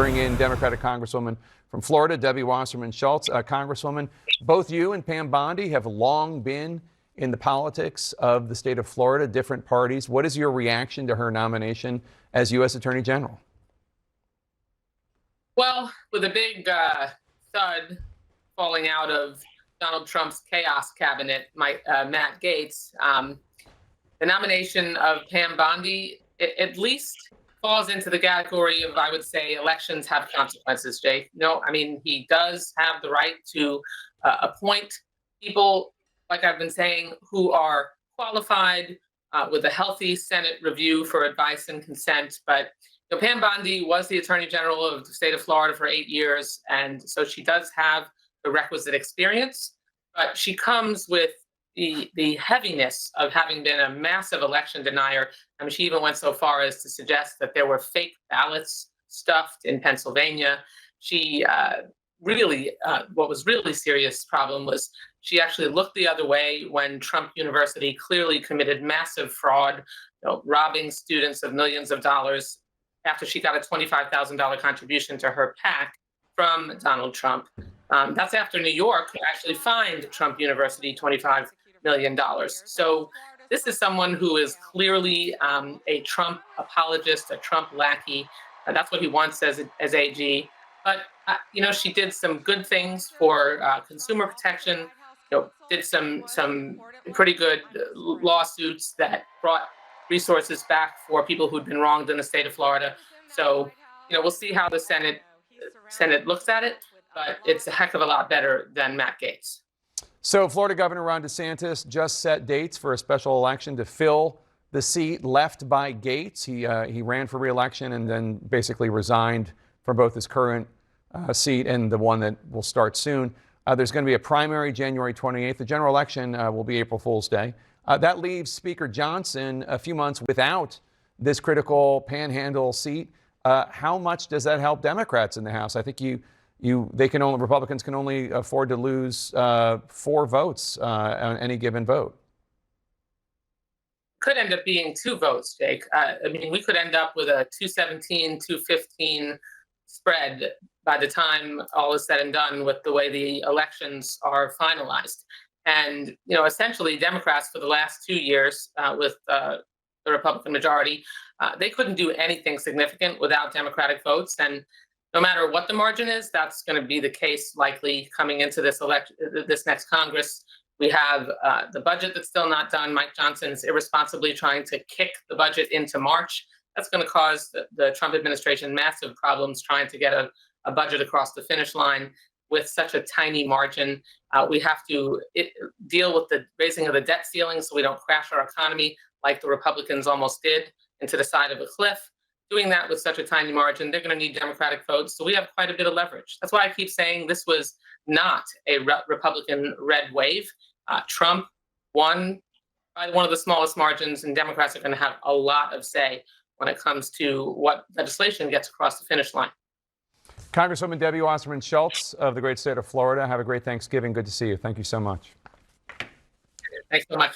bring in Democratic Congresswoman from Florida, Debbie Wasserman Schultz. Congresswoman, both you and Pam Bondi have long been in the politics of the state of Florida, different parties. What is your reaction to her nomination as U.S. Attorney General? Well, with a big thud falling out of Donald Trump's chaos cabinet, Matt Gaetz, the nomination of Pam Bondi at least falls into the category of, I would say, elections have consequences, Jake. No, I mean, he does have the right to appoint people, like I've been saying, who are qualified with a healthy Senate review for advice and consent. But Pam Bondi was the Attorney General of the state of Florida for 8 years, and so she does have the requisite experience, but she comes with the heaviness of having been a massive election denier. I mean, she even went so far as to suggest that there were fake ballots stuffed in Pennsylvania. She what was really serious problem was she actually looked the other way when Trump University clearly committed massive fraud, robbing students of millions of dollars after she got a $25,000 contribution to her PAC from Donald Trump. That's after New York actually fined Trump University $25 million. So this is someone who is clearly a Trump apologist, a Trump lackey. That's what he wants as AG. But she did some good things for consumer protection. Did some pretty good lawsuits that brought resources back for people who'd been wronged in the state of Florida. So we'll see how the Senate looks at it, but it's a heck of a lot better than Matt Gaetz. So Florida Governor Ron DeSantis just set dates for a special election to fill the seat left by Gaetz. He ran for re-election and then basically resigned from both his current seat and the one that will start soon. There's going to be a primary January 28th. The general election will be April Fool's Day. That leaves Speaker Johnson a few months without this critical panhandle seat. How much does that help Democrats in the House? I think Republicans can only afford to lose 4 votes on any given vote. Could end up being 2 votes, Jake. I mean, we could end up with a 217-215 spread by the time all is said and done with the way the elections are finalized. And, essentially Democrats for the last 2 years with the Republican majority, they couldn't do anything significant without Democratic votes. And no matter what the margin is, that's going to be the case likely coming into this next Congress. We have the budget that's still not done. Mike Johnson's irresponsibly trying to kick the budget into March. That's going to cause the Trump administration massive problems trying to get a budget across the finish line with such a tiny margin. We have to deal with the raising of the debt ceiling so we don't crash our economy like the Republicans almost did into the side of a cliff. Doing that with such a tiny margin, they're going to need Democratic votes. So we have quite a bit of leverage. That's why I keep saying this was not a Republican red wave. Trump won by one of the smallest margins, and Democrats are going to have a lot of say when it comes to what legislation gets across the finish line. Congresswoman Debbie Wasserman Schultz of the great state of Florida, have a great Thanksgiving. Good to see you. Thank you so much. Thanks so much.